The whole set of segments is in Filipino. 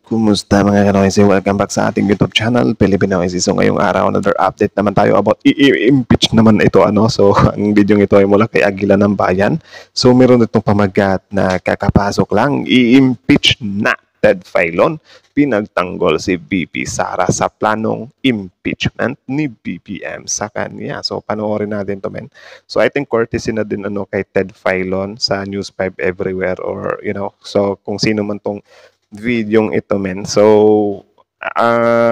Kumusta mga kanoise? Welcome back sa ating YouTube channel, Filipino Noise. So ngayong araw, another update naman tayo about i-impeach naman ito. So ang video ito ay mula kay Agila ng Bayan. So meron itong pamagat na kakapasok lang, i-impeach na Ted Filon. Pinagtanggol si VP Sara sa planong impeachment ni BBM sa kanya. So panoorin natin to, men. So I think courtesy na din kay Ted Filon sa News 5 Everywhere, or so kung sino man tong videong ito, men. So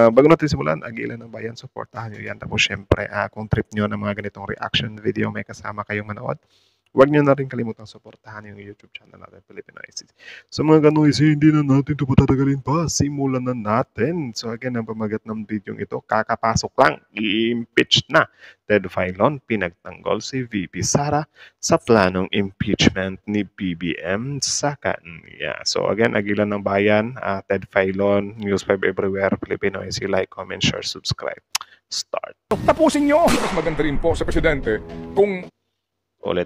bago natin simulan, Agila ng Bayan, supportahan nyo yan. Tapos syempre, kung trip nyo ng mga ganitong reaction video, may kasama kayong manood, huwag nyo na rin kalimutang supportahan yung YouTube channel natin, Filipino Noise. So mga kanoise, hindi na natin ito patatagalin pa. Simulan na natin. So again, ang pamagat ng video ito, kakapasok lang, i-impeach na Ted Filon. Pinagtanggol si VP Sara sa planong impeachment ni BBM sa kanya. So again, Agila ng Bayan, Ted Filon, News 5 Everywhere, Filipino Noise. Like, comment, share, subscribe. Start. Tapusin nyo! Mas maganda rin po sa presidente kung Ulit,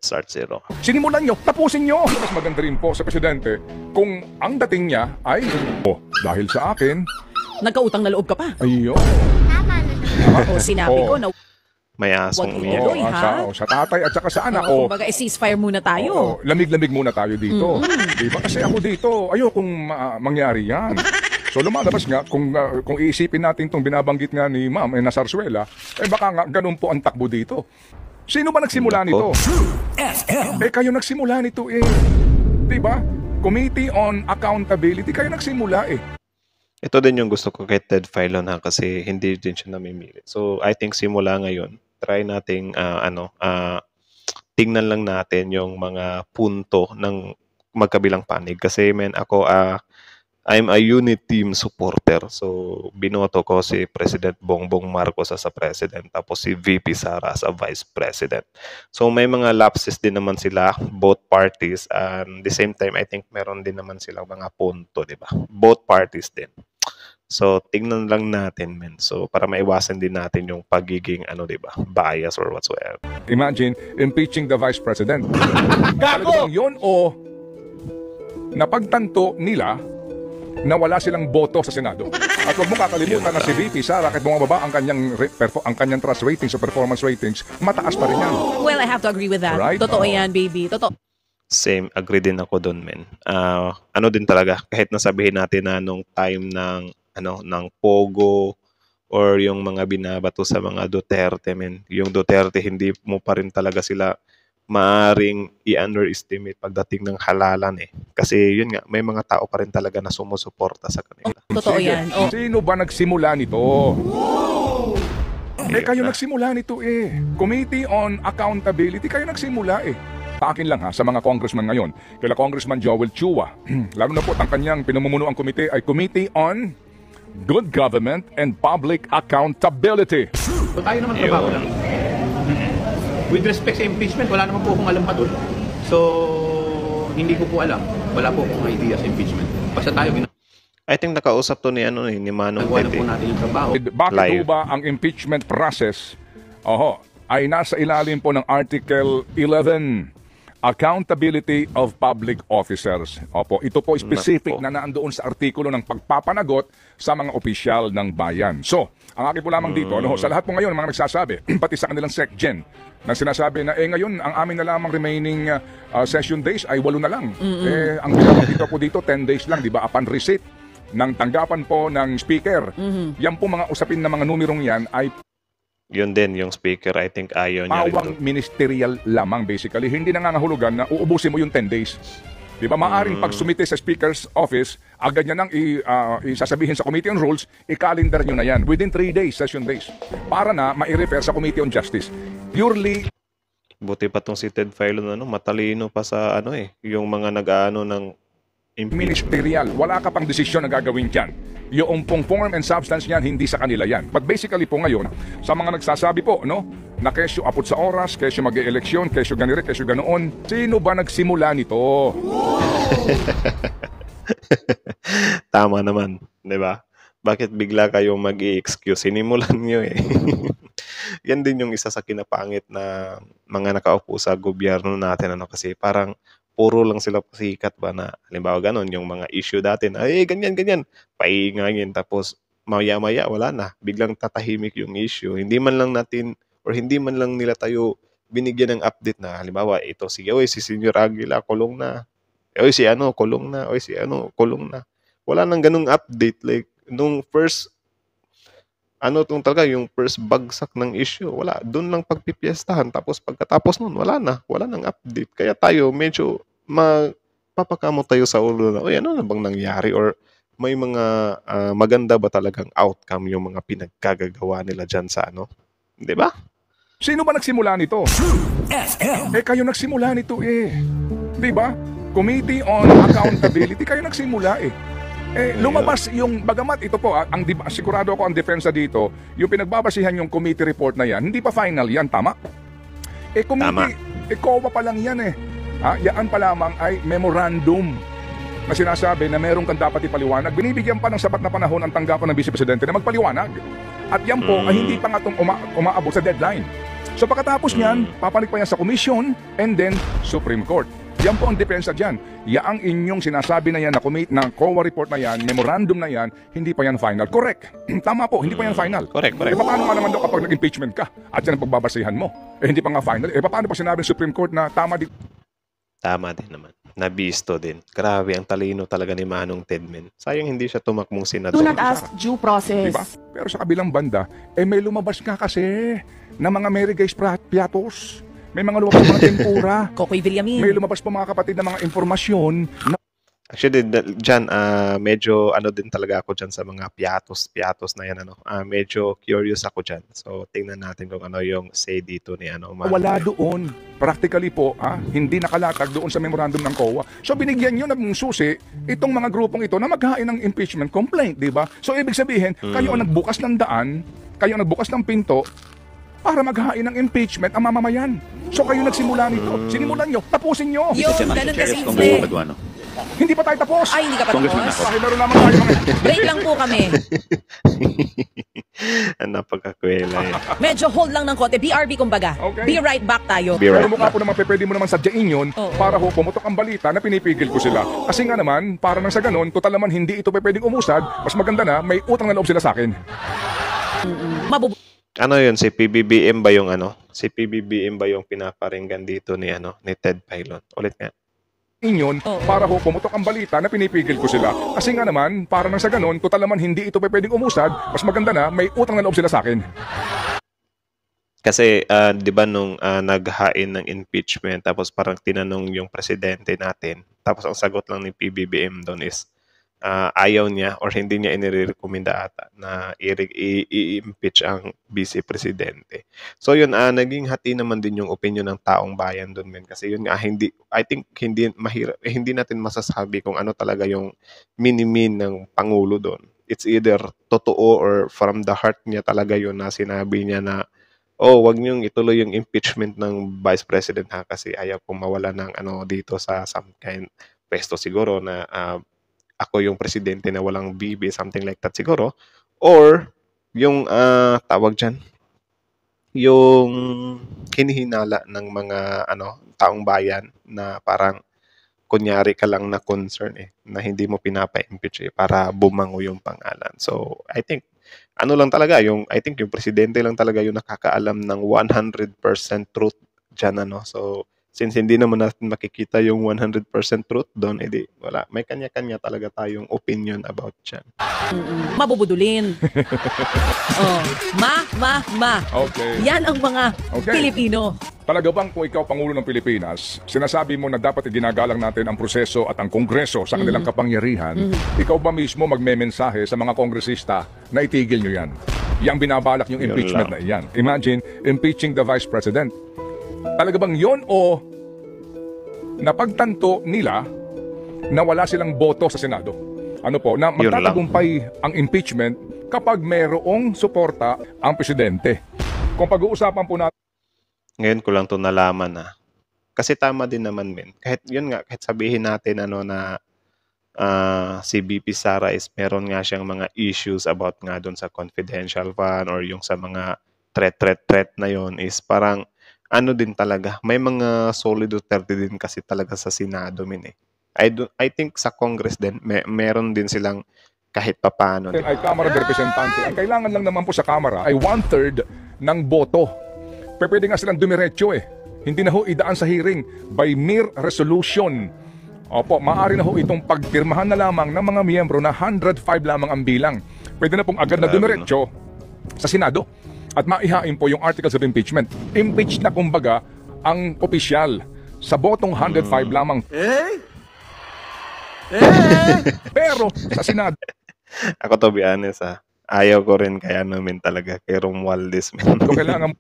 start zero. sinimulan nyo, tapusin nyo! Mas maganda rin po sa presidente kung ang dating niya ay, dahil sa akin, nagkautang na loob ka pa. ayun. O sinabi ko na May asong Wag umiyak. Tuloy, ha? Sa tatay at saka sa anak ko. kumbaga ceasefire muna tayo. Lamig-lamig muna tayo dito. Diba? Kasi ako dito, ayokong mangyari yan. So lumalabas nga, kung iisipin natin itong binabanggit nga ni Ma'am na Sarsuela, baka nga ganun po ang takbo dito. Sino ba nagsimula nito? Kayo nagsimula nito Diba? Committee on Accountability, kayo nagsimula Ito din yung gusto ko kay Ted Filon, kasi hindi din siya namimili. So I think simula ngayon, try nating tingnan lang natin yung mga punto ng magkabilang panig. Kasi ako I'm a unit team supporter. So binoto ko si President Bongbong Marcos as a president, tapos si VP Sara as a vice president. So may mga lapses din naman sila, both parties, and the same time I think meron din naman silang mga punto, di ba? Both parties din. So tingnan lang natin, men. So para maiwasan din natin yung pagiging di ba, bias or whatsoever. Imagine, impeaching the vice president. Gago! Yun o napagtanto nila na wala silang boto sa Senado. At huwag mo kakalimutan na si VP Sara, kahit bumababa ang kanyang trust ratings o performance ratings, mataas pa rin yan. Well, I have to agree with that. Right? Totoo yan, baby. Totoo. Same, agree din ako doon, men. Din talaga, kahit nasabihin natin na nung time ng Pogo or yung mga binabato sa mga Duterte, men. Yung Duterte, hindi mo pa rin talaga sila maaring i-underestimate pagdating ng halalan Kasi yun nga, may mga tao pa rin talaga na sumusuporta sa kanila. Totoo yan. Oh. Sino ba nagsimula nito? Kayo nagsimula nito Committee on Accountability, kayo nagsimula Sa akin lang sa mga congressman ngayon, kila Congressman Joel Chua, lalo na po ang kanyang pinamumunuang komite ay Committee on Good Government and Public Accountability. So tayo naman trabaho lang. With respect sa impeachment, wala naman po akong alam pa doon. So, hindi ko po alam. Wala po akong idea sa impeachment. Basta tayo I think nakausap to ni Manong ginagawa na Ted. po natin yung trabaho. Bakit po ba ang impeachment process ay nasa ilalim po ng Article 11, Accountability of Public Officers. Opo, ito po specific na naandoon sa artikulo ng pagpapanagot sa mga opisyal ng bayan. So, ang akin po lamang dito, sa lahat po ngayon, mga nagsasabi, pati sa kanilang SecGen, na sinasabi na ngayon, ang amin na lamang remaining session days ay 8 na lang. Ang pinapakita po dito, 10 days lang, di ba? Upon receipt ng tanggapan po ng speaker. Yan po mga usapin na mga numerong yan ay Yun din, yung speaker, I think ayaw niya rin. pawang ministerial lamang basically. Hindi nangangahulugan na uubusin mo yung 10 days. Di ba? Maaring pag sumite sa speaker's office, agad niya nang isasabihin sa Committee on Rules, i-calendar nyo na yan. Within 3 days, session days. Para na ma-refer sa Committee on Justice. Purely Buti pa tong si Ted Filon, matalino pa sa yung mga nag-aano ng impeachment. ministerial. Wala ka pang desisyon na gagawin dyan. Yung pong form and substance niyan, hindi sa kanila yan. But basically po ngayon, sa mga nagsasabi po, na kesyo apot sa oras, kesyo mag-e-eleksyon, kesyo ganire, kesyo ganoon, sino ba nagsimula nito? Tama naman, di ba? Bakit bigla kayong mag-i-excuse? Sinimulan nyo Yan din yung isa sa kinapangit na mga nakaupo sa gobyerno natin, kasi parang puro lang sila pasikat ba na halimbawa ganun yung mga issue dati na ganyan paingangin tapos maya-maya wala na biglang tatahimik yung issue hindi man lang natin or hindi man lang nila tayo binigyan ng update na halimbawa ito sige oy si Senior Aguila kulong na oy si ano kulong na oy si ano kulong na wala nang ganung update like nung first ano tong talaga yung first bagsak ng issue wala doon lang pagpipiestahan tapos pagkatapos nun wala nang update kaya tayo medyo mapapakamo tayo sa ulo na oy ano na bang nangyari or may mga maganda ba talagang outcome yung mga pinagkagagawa nila dyan sa ano 'di ba Sino ba nagsimula nito? Kayo nagsimula nito eh. 'Di ba? Committee on Accountability, kayo nagsimula eh. Lumabas yung, bagamat ito po, sigurado ako ang depensa dito, yung pinagbabasihan yung committee report na yan, hindi pa final yan, tama? Committee, COA pa lang yan eh. Yan pa lamang ay memorandum na sinasabi na meron kang dapat ipaliwanag. Binibigyan pa ng sapat na panahon ang tanggapan ng Vice Presidente na magpaliwanag. At yan po ay hindi pa nga itong umaabot sa deadline. So pagkatapos niyan, papanik pa yan sa Commission and then Supreme Court. Yan po ang depensa dyan. Yaang inyong sinasabi na yan, na COA report na yan, memorandum na yan, hindi pa yan final. Correct. Tama po, hindi pa yan final. Correct. Paano nga naman daw kapag nag-impeachment ka at yan ang pagbabasihan mo? Hindi pa nga final. Paano pa sinabi ng Supreme Court na tama din? Tama din naman. Nabisto din. Grabe, ang talino talaga ni Manong Tedmen. Sayang hindi siya tumakmong senador. Do not ask due process. Diba? Pero sa kabilang banda, may lumabas nga kasi na mga Mary Grace Piatos. May mga lumabas mga tempura. Kokoy Villamin. May lumabas pa mga kapatid na mga informasyon na Actually, dyan, medyo ano din talaga ako dyan sa mga piatos na yan. Medyo curious ako dyan. So, tingnan natin kung ano yung say dito ni wala doon. Practically po, hindi nakalatag doon sa memorandum ng COA. So, binigyan nyo ng susi itong mga grupong ito na maghain ng impeachment complaint, di ba? So, ibig sabihin, kayo ang nagbukas ng daan, kayo ang nagbukas ng pinto, para maghain ng impeachment ang mamamayan. So, kayo nagsimula nito. Sinimulan nyo, tapusin nyo. Yung ganun kasi hindi. Hindi pa tayo tapos. Ay, hindi ka pa Congressman tapos. Bakit meron naman tayo mga... Wait lang po kami. Napagkakwela eh. Medyo hold lang ng konti. BRB kumbaga. Okay. Be right back tayo. Be right Pero mukha po naman, pwede mo naman sadyain yun para ho pumutok ang balita na pinipigil ko sila. Kasi nga naman, para nang sa ganun, total naman hindi ito pwedeng umusad, mas maganda na, may utang na loob sila sa akin. Ano yun, si PBBM ba yung Si PBBM ba yung pinaparinggan dito ni ni Ted Filon? Ulit nga. Inyon para ho pumutok ang balita na pinipigil ko sila. Kasi nga naman, para nang sa ganun, total naman hindi ito pwedeng umusad, mas maganda na, may utang na loob sila sa akin. Kasi, di ba nung naghain ng impeachment, tapos parang tinanong yung presidente natin, tapos ang sagot lang ni PBBM doon is, ayaw niya or hindi niya inirekomenda ata na i-impeach ang vice presidente. So yun, naging hati naman din yung opinion ng taong bayan doon men kasi yun nga I think hindi mahirap hindi natin masasabi kung ano talaga yung minimin ng pangulo doon. It's either totoo or from the heart niya talaga yun na sinabi niya na wag niyong ituloy yung impeachment ng vice president kasi ayaw kong mawala ng dito sa some kind pwesto siguro na ako yung presidente na walang bibi, something like that siguro. Or, yung tawag dyan, yung hinihinala ng mga taong bayan na parang kunyari ka lang na concern na hindi mo pinapa-impeach para bumango yung pangalan. So, I think, I think yung presidente lang talaga yung nakakaalam ng 100% truth dyan, So, since hindi naman natin makikita yung 100% truth doon, edi wala. May kanya-kanya talaga tayong opinion about dyan. Mabubudulin. Okay. Yan ang mga Pilipino. Talaga bang kung ikaw Pangulo ng Pilipinas, sinasabi mo na dapat ginagalang natin ang proseso at ang Kongreso sa kanilang kapangyarihan, ikaw ba mismo magmemensahe sa mga kongresista na itigil nyo yan? Yang binabalak yung impeachment na iyan. Imagine, impeaching the Vice President. Talaga bang yon o napagtanto nila na wala silang boto sa Senado? Na magtatagumpay ang impeachment kapag mayroong suporta ang presidente. Kung pag-uusapan po natin... Ngayon ko lang to nalaman Kasi tama din naman kahit sabihin natin na si BP Sara is meron nga siyang mga issues about nga doon sa confidential fund or yung sa mga threat na yon is parang ano din talaga, may mga solid Duterte din kasi talaga sa Senado min eh. I think sa Congress din, meron din silang kahit papaano. ay Kamara de Representante. Ang kailangan lang naman po sa Kamara ay 1/3 ng boto. Pwede nga silang dumiretso eh. Hindi na ho idaan sa hearing by mere resolution. Opo, maaari na ho itong pagpirmahan na lamang ng mga miyembro na 105 lamang ang bilang. Pwede na pong agad na dumiretso sa Senado at maihain po yung articles of impeachment. Impeach na kumbaga ang opisyal sa botong 105 lamang. Pero sa Senado, Ako to be honest ayaw ko rin kay ano min talaga, kay Romualdez min. kailangan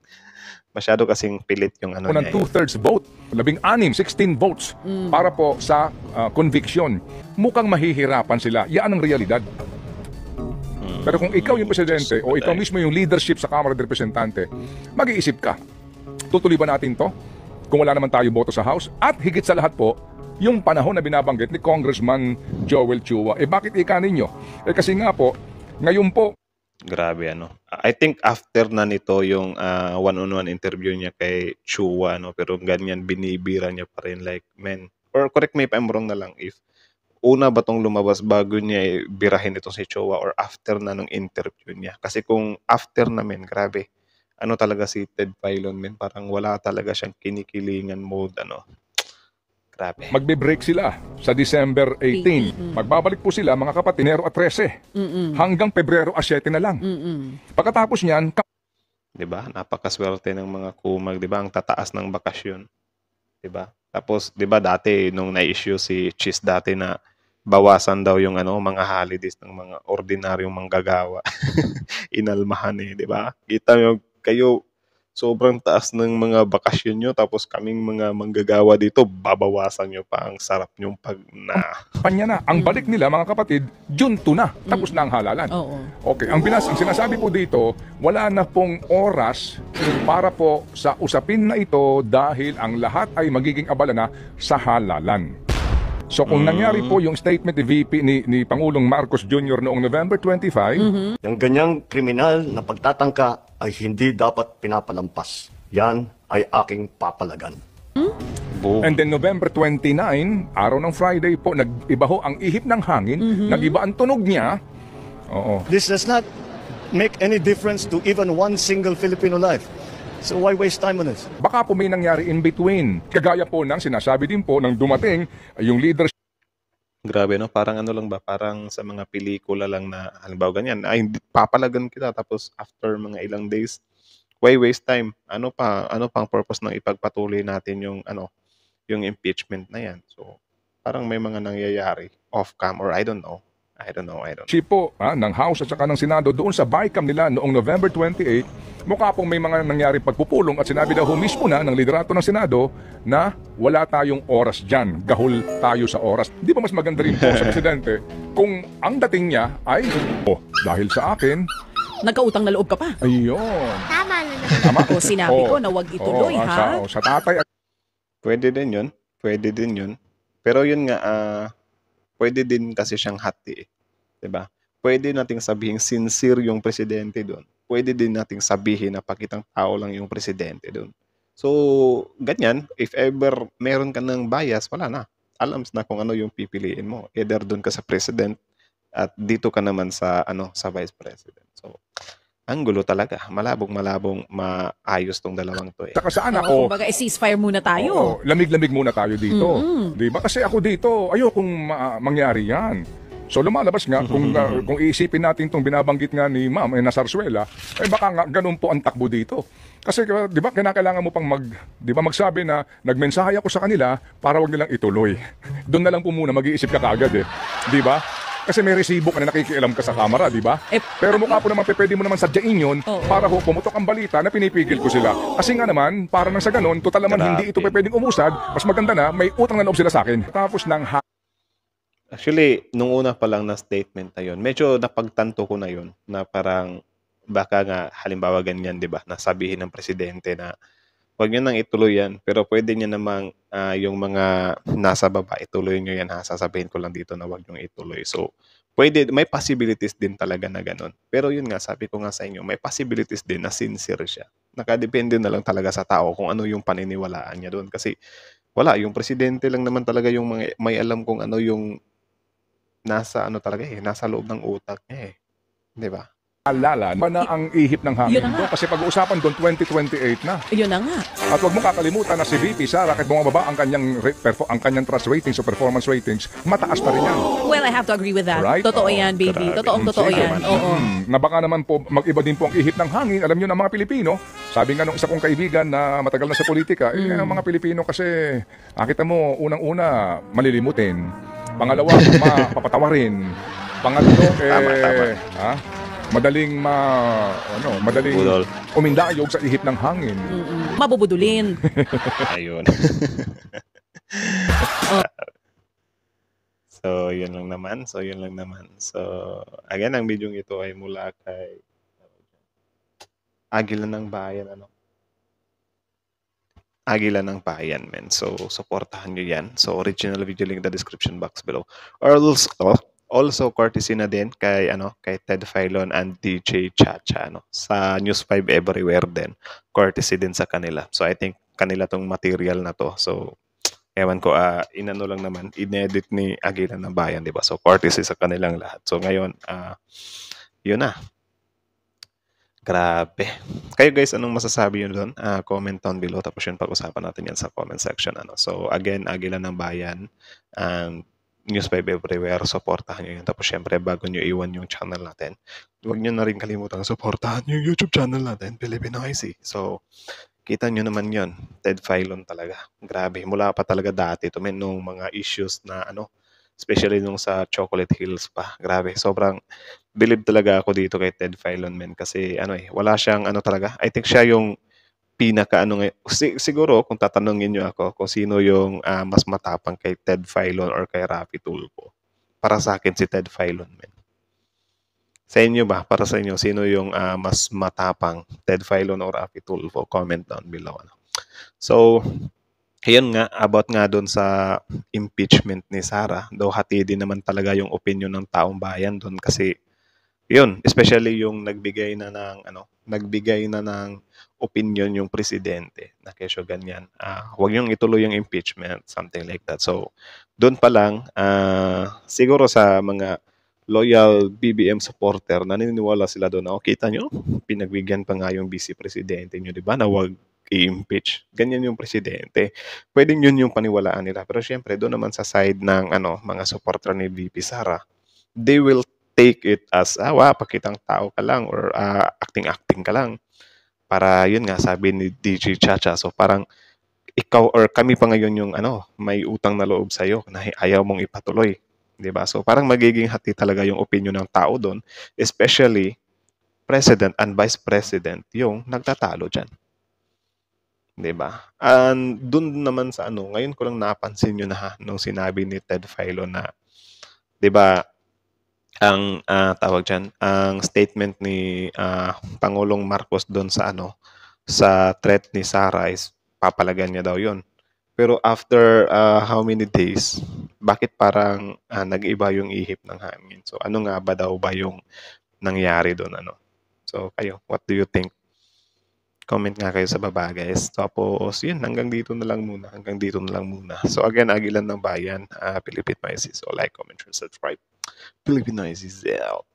Masyado kasing pilit yung ano po ng niya. 2/3 vote, 16 votes para po sa conviction. Mukhang mahihirapan sila. Yan ang realidad. Pero kung ikaw yung presidente o ikaw mismo yung leadership sa Kamara de Representante, mag-iisip ka, tutuloy ba natin to kung wala naman tayo boto sa House? At higit sa lahat po, yung panahon na binabanggit ni Congressman Joel Chua, bakit ika ninyo? Kasi nga po, ngayon po, Grabe ano. I think after na nito yung one-on-one interview niya kay Chua no, pero ganyan binibira niya pa rin like men. Or correct me if I'm wrong na lang, if una ba tong lumabas bago niya birahin itong si Chua or after na nung interview niya? Kasi kung after na men, grabe. Ano talaga si Ted Filon men, parang wala talaga siyang kinikilingan mode ano. Grabe. magbe-break sila sa December 18. Magbabalik po sila mga kapatid, Enero 13 hanggang Pebrero 7 na lang. Pagkatapos niyan, 'Di ba? Napakaswerte ng mga kumag, 'di ba? Ang tataas ng bakasyon. 'Di ba? Tapos 'di ba dati nung na-issue si Cheese dati na bawasan daw yung ano mga holidays ng mga ordinaryong manggagawa. Inalmahan 'di ba? Kita nyo kayo sobrang taas ng mga bakasyon nyo tapos kaming mga manggagawa dito babawasan nyo pa, ang sarap nyong pag na. kanya na. Ang balik nila mga kapatid, June 2 na. Tapos na ang halalan. Oo. Okay, ang sinasabi po dito, wala na pong oras para po sa usapin na ito dahil ang lahat ay magiging abala na sa halalan. So kung nangyari po yung statement ni VP ni Pangulong Marcos Jr. noong November 25, Yung ganyang kriminal na pagtatangka ay hindi dapat pinapalampas. Yan ay aking papalagan. Boom. and then November 29, araw ng Friday po, nag-iba ho ang ihip ng hangin, nag-iba ang tunog niya. Oo. This does not make any difference to even one single Filipino life. So why waste time on this? Baka po may nangyari in between. Kagaya po ng sinasabi din po ng dumating yung leadership Grabe no, parang ano lang ba, parang sa mga pelikula lang na halimbawa ganyan, ay hindi papalagan kita tapos after mga ilang days, why waste time? Ano pang purpose ng ipagpatuloy natin yung ano, yung impeachment na yan. So, parang may mga nangyayari off cam or I don't know. po ng House at saka ng Senado doon sa BICAM nila noong November 28, mukha pong may mga nangyari pagpupulong at sinabi daw mismo na ng liderato ng Senado na wala tayong oras dyan, gahol tayo sa oras. Di ba mas maganda rin po sa Presidente kung ang dating niya ay, dahil sa akin, Nagkautang na loob ka pa. ayun. Tama na Tama? O sinabi ko Oo. na wag ituloy, Oo, ha? sa tatay at Pwede din yun. Pero yun nga, pwede din kasi siyang hati eh. 'Di ba? Pwede nating sabihin sincere yung presidente doon. Pwede din nating sabihin na pakitang tao lang yung presidente doon. So, ganyan, if ever meron ka ng bias, wala na. Alam na kung ano yung pipiliin mo. Either doon ka sa president at dito ka naman sa sa vice president. So, ang gulo talaga. Malabong maayos tong dalawang to eh. saka sa anak Oo, ko. kumbaga, ceasefire muna tayo. Oo, lamig-lamig muna tayo dito. Di ba? Kasi ako dito, ayokong mangyari yan. So lumalabas nga, kung iisipin natin itong binabanggit nga ni Ma'am na Sarsuela, baka nga ganun po ang takbo dito. Kasi di ba, kinakailangan mo pang magsabi na nagmensahe ako sa kanila para wag nilang ituloy. Doon na lang po muna mag-iisip ka kaagad eh. Di ba? Kasi may resibo ka na nakikialam ka sa kamera, di ba? Pero mukha po naman, pwede mo naman sadyain yun para ho pumutok ang balita na pinipigil ko sila. Kasi nga naman, para nang sa ganun, total naman hindi ito pwedeng umusad, mas maganda na, may utang na loob sila sa akin. Tapos ng Actually, nung una pa lang na statement na yun, medyo napagtanto ko na yun na parang baka nga halimbawa ganyan, di ba? Nasabihin ng presidente na huwag nyo nang ituloy yan, pero pwede niya namang yung mga nasa baba, ituloy nyo yan ha. Sasabihin ko lang dito na huwag nyo ituloy. So, pwede, may possibilities din talaga na ganun. Pero yun nga, sabi ko nga sa inyo, may possibilities din na sincere siya. nakadepende na lang talaga sa tao kung ano yung paniniwalaan niya doon. Kasi wala, yung presidente lang naman talaga yung may alam kung ano yung nasa ano talaga nasa loob ng utak niya 'di ba? Alala pa na ang ihip ng hangin Yun na nga. doon kasi pag-uusapan doon 2028 na. Yun na nga. At huwag mo kakalimutan na si VP Sara kahit bumababa ang kanyang trust ratings o performance ratings, mataas pa rin yan. Well, I have to agree with that. Right? Totoo yan, baby. grabe. Totoo yan. Oo. Na baka naman po mag-iba din po ang ihip ng hangin. Alam niyo na mga Pilipino, sabi nga nung isa kong kaibigan na matagal na sa politika, ang mga Pilipino kasi, nakita mo, unang-una, malilimutin. Pangalawa, mapapatawarin. Pangatlo, Tama. madaling madaling Budol. umindayog sa ihip ng hangin. Mabubudulin. Ayun. So, yun lang naman. So, again, ang video ito ay mula kay Agila ng Bayan, Agila ng Bayan, men. So, supportahan nyo yan. So, original video link in the description box below. Also courtesy na din kay Ted Filon and DJ Chacha sa News 5 Everywhere din. Courtesy din sa kanila. So I think kanila tong material na to. So ewan ko inano lang naman inedit ni Agila ng Bayan, 'di ba? So courtesy sa kanilang lahat. So ngayon yun na. Grabe. Kayo guys, anong masasabi nyo doon? Comment down below tapos yun pag-usapan natin yan sa comment section. So again, Agila ng Bayan and News 5 Everywhere, supportahan nyo yun. Tapos syempre, bago nyo iwan yung channel natin, huwag nyo na rin kalimutan supportahan yung YouTube channel natin, Filipino IC. So, kita nyo naman yun. Ted Filon talaga. Grabe. Mula pa talaga dati ito, nung mga issues na especially nung sa Chocolate Hills pa. Grabe. Sobrang believe talaga ako dito kay Ted Filon, kasi wala siyang talaga. I think siya yung pinaka siguro kung tatanungin niyo ako kung sino yung mas matapang kay Ted Filon or kay Raffy Tulfo. Para sa akin si Ted Filon, men. Sa inyo ba? Para sa inyo, sino yung mas matapang? Ted Filon or Raffy Tulfo? Comment down below. So, ayun nga, about nga doon sa impeachment ni Sara, though hati din naman talaga yung opinion ng taong bayan doon kasi yun, especially yung nagbigay na ng opinion yung presidente na kesyo ganyan. Huwag yung ituloy yung impeachment, something like that. So, doon pa lang, siguro sa mga loyal BBM supporter, naniniwala sila doon na, kita nyo, pinagbigyan pa nga yung vice presidente nyo, di ba, na huwag i-impeach. Ganyan yung presidente. Pwedeng yun yung paniwalaan nila. Pero syempre, doon naman sa side ng mga supporter ni VP Sara, they will take it as, pakitang tao ka lang or acting ka lang. Para yun nga, sabi ni DJ Chacha. So parang ikaw or kami pa ngayon yung may utang na loob sa'yo na ayaw mong ipatuloy. 'Di ba? So parang magiging hati talaga yung opinion ng tao doon. Especially, President and Vice President yung nagtatalo dyan. 'Di ba? And doon naman sa ngayon ko lang napansin yun nung sinabi ni Ted Filon na, 'di ba, ang tawag diyan, ang statement ni Pangulong Marcos doon sa sa threat ni Sara is papalagan niya daw 'yon. Pero after how many days, bakit parang nag-iba yung ihip ng hangin? So ano nga ba daw ba yung nangyari doon So kayo, what do you think? Comment nga kayo sa baba, guys. Tapos yun, hanggang dito na lang muna. So again, Agilan ng Bayan, Philippine IC. So like, comment, share, subscribe. Philippine IC is out.